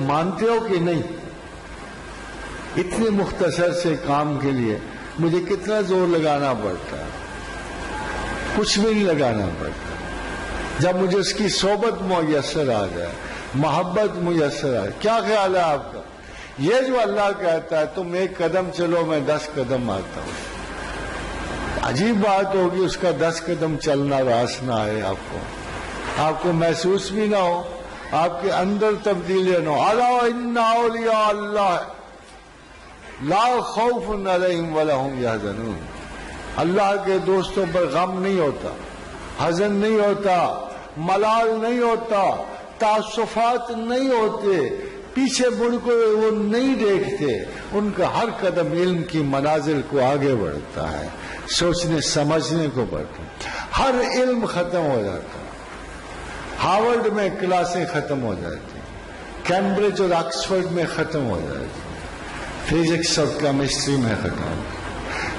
مانتے ہو کہ نہیں؟ اتنے مختصر سے کام کے لیے مجھے کتنا زور لگانا پڑتا ہے؟ کچھ بھی نہیں لگانا پڑتا. جب مجھے اس کی صحبت میسر آ جائے، محبت میسر آ جائے. کیا خیال ہے آپ کا؟ یہ جو اللہ کہتا ہے تم 1 قدم چلو میں 10 قدم آتا ہوں، عجیب بات ہوگی اس کا 10 قدم چلنا راس نہ آئے، آپ کو محسوس بھی نہ ہو، آپ کے اندر تبدیلی نہ ہو. الا ان اولیاء اللہ لا خوف علیہم ولا هم یحزنون. اللہ کے دوستوں پر غم نہیں ہوتا، حزن نہیں ہوتا، ملال نہیں ہوتا، تعصفات نہیں ہوتے، پیچھے مڑ کو وہ نہیں دیکھتے. ان کا ہر قدم علم کی منازل کو آگے بڑھتا ہے، سوچنے سمجھنے کو بڑھتا ہے. ہر علم ختم ہو جاتا ہے. ہارورڈ میں کلاسیں ختم ہو جاتی ہیں، کیمبرج اور آکسفورڈ میں ختم ہو جاتی ہیں، فزکس اور کیمسٹری میں ختم ہو.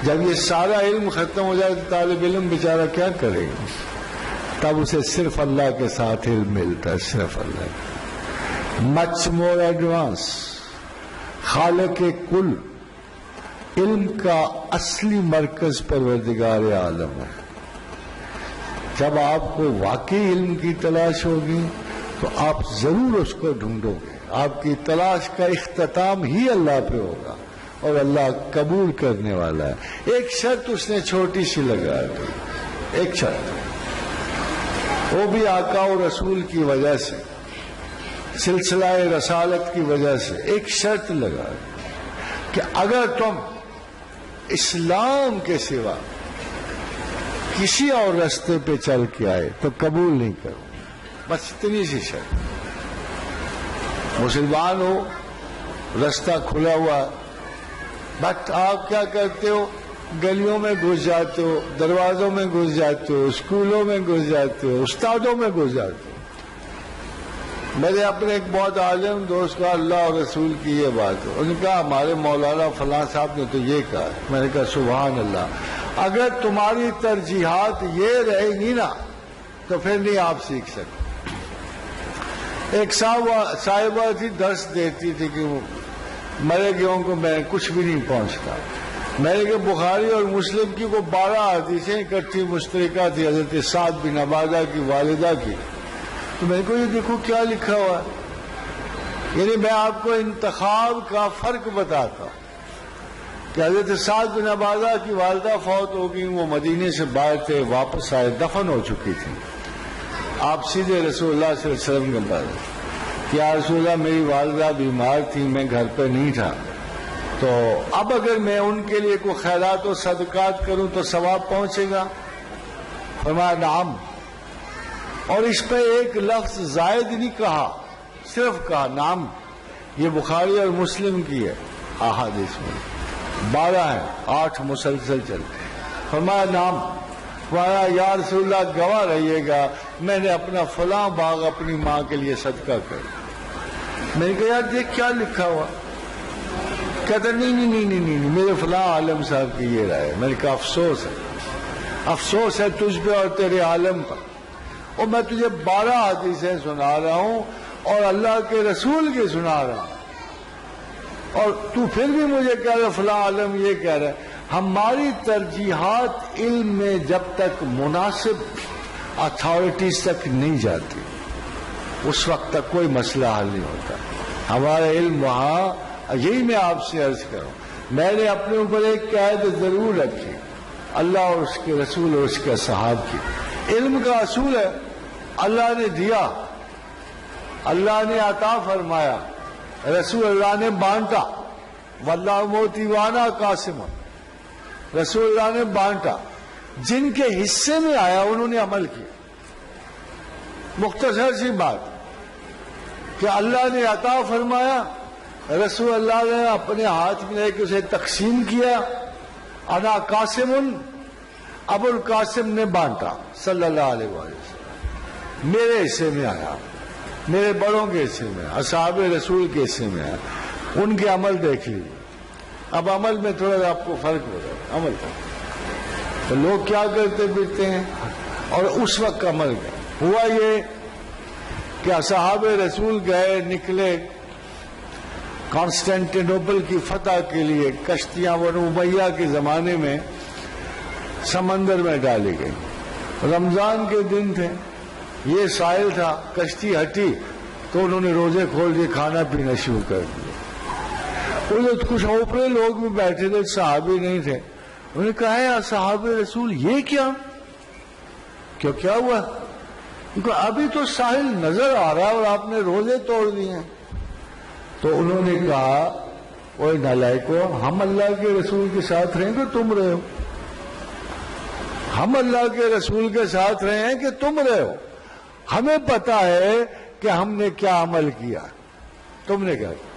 جب یہ سارا علم ختم ہو جائے تو طالب علم بیچارہ کیا کرے گا؟ تب اسے صرف اللہ کے ساتھ علم ملتا ہے، صرف اللہ کا. مچ مور ایڈوانس. خالق کل علم کا اصلی مرکز پروردگار عالم ہے. جب آپ کو واقعی علم کی تلاش ہوگی تو آپ ضرور اس کو ڈھونڈو گے. آپ کی تلاش کا اختتام ہی اللہ پہ ہوگا اور اللہ قبول کرنے والا ہے. ایک شرط اس نے چھوٹی سی لگا دی، ایک شرط، وہ بھی آقا و رسول کی وجہ سے، سلسلہ رسالت کی وجہ سے ایک شرط لگا دی کہ اگر تم اسلام کے سوا کسی اور راستے پہ چل کے آئے تو قبول نہیں کرو. بس اتنی سی شرط. مسلمان ہو، راستہ کھلا ہوا، بٹ آپ کیا کرتے ہو؟ گلیوں میں گھس جاتے ہو، دروازوں میں گھس جاتے ہو، اسکولوں میں گھس جاتے ہو، استادوں میں گھس جاتے ہو. میرے اپنے ایک بہت عالم دوست کا اللہ اور رسول کی یہ بات ہے، انہوں نے کہا ہمارے مولانا فلاں صاحب نے تو یہ کہا. میں نے کہا سبحان اللہ. اگر تمہاری ترجیحات یہ رہیں گی نا تو پھر نہیں آپ سیکھ سکتے. ایک صاحبہ تھی، درس دیتی تھی کہ وہ مرے گئوں کو میں کچھ بھی نہیں پہنچتا. میں نے کہا بخاری اور مسلم کی کو 12 حدیثیں اکٹھی مشترکہ تھی حضرت سعد بن عبادہ کی والدہ کی. تو میں کو یہ دیکھو کیا لکھا ہوا ہے. یعنی میں آپ کو انتخاب کا فرق بتاتا ہوں کہ حضرت سعد بن عبادہ کی والدہ فوت ہو گئی، وہ مدینے سے باہر تھے، واپس آئے، دفن ہو چکی تھی. آپ سیدھے رسول اللہ صلی اللہ علیہ وسلم کے پاس کہ یا رسول اللہ میری والدہ بیمار تھی، میں گھر پہ نہیں تھا، تو اب اگر میں ان کے لیے کوئی خیرات و صدقات کروں تو ثواب پہنچے گا؟ فرمایا نعم. اور اس پہ ایک لفظ زائد نہیں کہا، صرف کہا نعم. یہ بخاری اور مسلم کی ہے احادیث میں 12 ہیں، 8 مسلسل چلتے ہیں. فرمایا نعم. فرمایا یا رسول اللہ گواہ رہیے گا میں نے اپنا فلاں باغ اپنی ماں کے لیے صدقہ کر. میں نے کہا یار دیکھ کیا لکھا ہوا. کہتا نہیں میرے فلاں عالم صاحب کی یہ رائے. میں نے کہا افسوس ہے تجھ پہ اور تیرے عالم پر، اور میں تجھے 12 حدیثیں سنا رہا ہوں اور اللہ کے رسول کی سنا رہا ہوں، اور تو پھر بھی مجھے کہہ رہا فلاں عالم یہ کہہ رہا ہے. ہماری ترجیحات علم میں جب تک مناسب اتھارٹیز تک نہیں جاتی اس وقت تک کوئی مسئلہ حل نہیں ہوتا. ہمارا علم وہاں، یہی میں آپ سے عرض کروں، میں نے اپنے اوپر ایک قید ضرور رکھی، اللہ اور اس کے رسول اور اس کے صحاب کی. علم کا اصول ہے اللہ نے دیا، اللہ نے عطا فرمایا، رسول اللہ نے بانٹا. واللہ موتی وانا قاسم. رسول اللہ نے بانٹا، جن کے حصے میں آیا انہوں نے عمل کیا. مختصر سی بات کہ اللہ نے عطا فرمایا، رسول اللہ نے اپنے ہاتھ میں لے کے اسے تقسیم کیا. انا قاسم، ابو القاسم نے بانٹا صلی اللہ علیہ وسلم. میرے حصے میں آیا، میرے بڑوں کے حصے میں، اصحاب رسول کے حصے میں آیا. ان کے عمل دیکھ لیجیے. اب عمل میں تھوڑا آپ کو فرق ہو رہا ہے. عمل کا تو لوگ کیا کرتے پھرتے ہیں، اور اس وقت عمل کا ہوا یہ کہ اصحاب رسول گئے، نکلے، کانسٹینٹینوپل کی فتح کے لیے کشتیاں بنو امیہ کے زمانے میں سمندر میں ڈالی گئی. رمضان کے دن تھے، یہ ساحل تھا، کشتی ہٹی تو انہوں نے روزے کھول دیے، کھانا پینا شروع کر دیا. ادھر کچھ اوپرے لوگ بھی بیٹھے تھے، صحابی نہیں تھے. انہوں نے کہا ہے صحابہ رسول یہ کیا ہوا؟ ابھی تو ساحل نظر آ رہا ہے اور آپ نے روزے توڑ دیے ہیں. تو انہوں نے کہا اوے نالائکو، ہم اللہ کے رسول کے ساتھ رہیں کہ تم رہے ہو؟ ہم اللہ کے رسول کے ساتھ رہے ہیں کہ تم رہے ہو؟ ہمیں پتا ہے کہ ہم نے کیا عمل کیا، تم نے کیا کیا.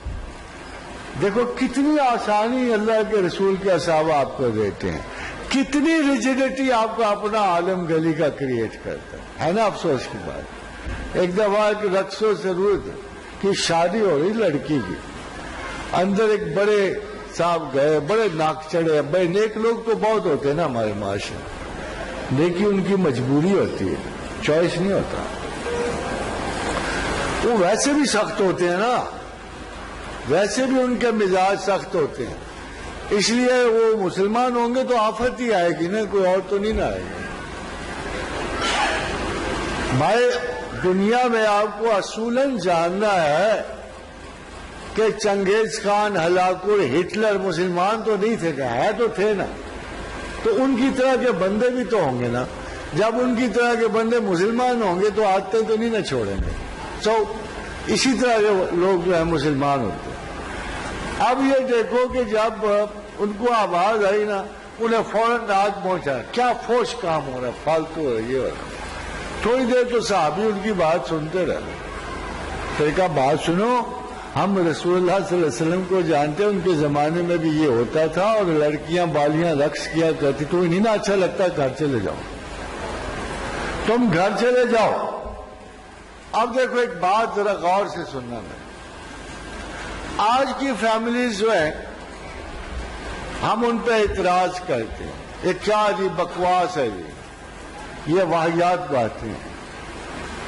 دیکھو کتنی آسانی اللہ کے رسول کے اصحاب آپ کو دیتے ہیں، کتنی ریجیڈیٹی آپ کو اپنا عالم گلی کا کریٹ کرتا ہے نا. افسوس کی بات، ایک دفعہ ایک رقص و سرود کی شادی ہو رہی لڑکی کی، اندر ایک بڑے صاحب گئے، بڑے ناک چڑھے. بڑے نیک لوگ تو بہت ہوتے ہیں نا ہمارے معاشرے، لیکن ان کی مجبوری ہوتی ہے، چوائس نہیں ہوتا. وہ ویسے بھی سخت ہوتے ہیں نا، ویسے بھی ان کے مزاج سخت ہوتے ہیں، اس لیے وہ مسلمان ہوں گے تو آفت ہی آئے گی نا، کوئی اور تو نہیں نہ آئے گی. بھائی دنیا میں آپ کو اصولاً جاننا ہے کہ چنگیز خان، ہلاکو، ہٹلر مسلمان تو نہیں تھے، کہ ہے تو تھے نا. تو ان کی طرح کے بندے بھی تو ہوں گے نا. جب ان کی طرح کے بندے مسلمان ہوں گے تو عادتیں تو نہیں نہ چھوڑیں گے. اسی طرح کے لوگ جو ہیں مسلمان ہوتے ہیں. اب یہ دیکھو کہ جب ان کو آواز آئی نا، انہیں فوراً آگ پہنچا، کیا فوش کام ہو رہا ہے، فالتو ہو رہا ہے، یہ ہو رہا ہے. تھوڑی دیر تو صحابی ان کی بات سنتے رہے. پھر کہا بات سنو، ہم رسول اللہ صلی اللہ علیہ وسلم کو جانتے ہیں، ان کے زمانے میں بھی یہ ہوتا تھا اور لڑکیاں بالیاں رقص کیا کرتی. تو نہیں نا اچھا لگتا، گھر چلے جاؤ، تم گھر چلے جاؤ. اب دیکھو ایک بات ذرا غور سے سننا. میں آج کی فیملیز جو ہیں ہم ان پہ اعتراض کرتے ہیں، یہ کیا جی بکواس ہے، یہ واہیات باتیں.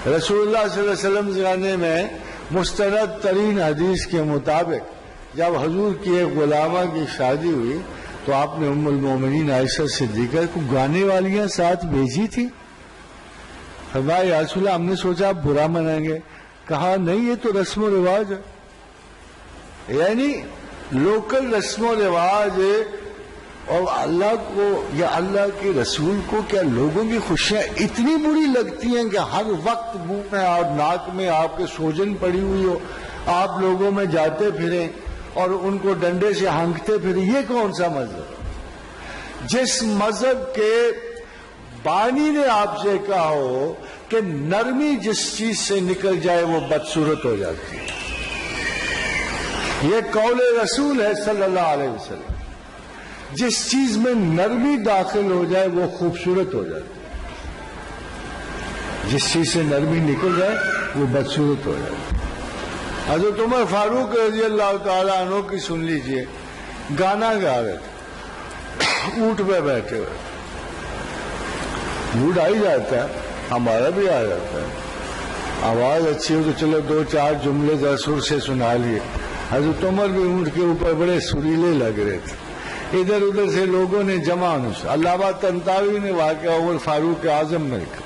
رسول اللہ صلی اللہ علیہ وسلم زمانے میں مستند ترین حدیث کے مطابق جب حضور کی ایک غلامہ کی شادی ہوئی تو آپ نے ام المومنین عائشہ صدیقہ کو گانے والیاں ساتھ بھیجی تھی. فرمایا یا رسول اللہ، ہم نے سوچا آپ برا منائیں گے. کہا نہیں، یہ تو رسم و رواج ہے، یعنی لوکل رسم و رواج. اور اللہ کو یا اللہ کے رسول کو کیا لوگوں کی خوشیاں اتنی بری لگتی ہیں کہ ہر وقت منہ میں اور ناک میں آپ کے سوجن پڑی ہوئی ہو، آپ لوگوں میں جاتے پھریں اور ان کو ڈنڈے سے ہانکتے پھریں؟ یہ کون سا مذہب؟ جس مذہب کے بانی نے آپ سے کہا ہو کہ نرمی جس چیز سے نکل جائے وہ بدصورت ہو جاتی ہے. یہ قول رسول ہے صلی اللہ علیہ وسلم. جس چیز میں نرمی داخل ہو جائے وہ خوبصورت ہو جاتی ہے، جس چیز سے نرمی نکل جائے وہ بدصورت ہو جاتی ہے. حضرت عمر فاروق رضی اللہ تعالیٰ عنہ کی سن لیجئے، گانا گا رہے تھے، اونٹ پہ بیٹھے ہوئے. موڈ آ ہی جاتا ہے، ہمارا بھی آ جاتا ہے. آواز اچھی ہو تو چلو دو چار جملے ذرا سر سے سنا لیے. حضرت عمر بھی اونٹ کے اوپر بڑے سریلے لگ رہے تھے. ادھر ادھر سے لوگوں نے جمع ہونے سے، علامہ طنطاوی نے واقعہ عمر فاروق اعظم میں لکھا،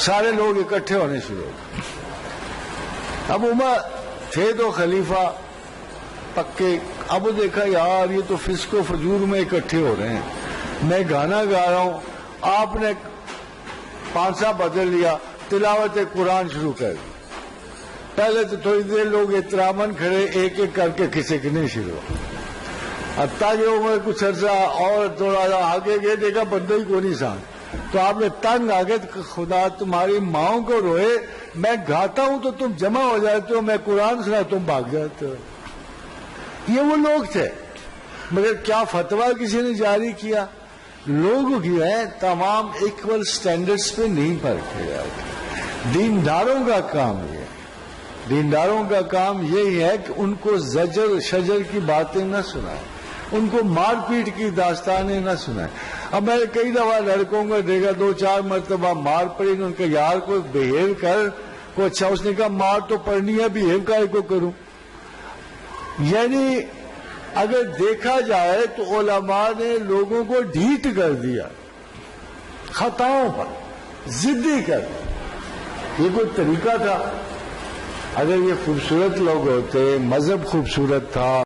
سارے لوگ اکٹھے ہونے شروع ہو گئے. اب عمر تھے تو خلیفہ پکے. اب دیکھا یار یہ تو فسق و فجور میں اکٹھے ہو رہے ہیں، میں گانا گا رہا ہوں، آپ نے پانسا بدل لیا، تلاوت قرآن شروع کر دی. پہلے تو تھوڑی دیر لوگ احتراماً کھڑے، ایک ایک کر کے کھسکنے شروع. حتیٰ کہ عمر کچھ عرصہ اور تھوڑا سا آگے گئے، دیکھا بندہ ہی کو نہیں سان. تو آپ نے تنگ آگے، خدا تمہاری ماؤں کو روئے، میں گاتا ہوں تو تم جمع ہو جاتے ہو، میں قرآن سنا تم بھاگ جاتے ہو. یہ وہ لوگ تھے. مگر کیا فتویٰ کسی نے جاری کیا؟ لوگ جو ہیں تمام ایکول سٹینڈرڈز پہ نہیں پرکھے جاتے. دینداروں کا کام یہ ہے، دینداروں کا کام یہی ہے کہ ان کو زجر شجر کی باتیں نہ سنائیں، ان کو مار پیٹ کی داستانیں نہ سنائیں. اب میں نے کئی دفعہ لڑکوں کو دیکھا، دو چار مرتبہ مار پڑی، ان کا یار کوئی بہیو کر، کوئی. اچھا، اس نے کہا مار تو پڑنی ہے، بہیو کا کو کروں. یعنی اگر دیکھا جائے تو علماء نے لوگوں کو ڈھیٹ کر دیا، خطاؤں پر ضدی کر دیا۔ یہ کوئی طریقہ تھا؟ اگر یہ خوبصورت لوگ ہوتے، مذہب خوبصورت تھا،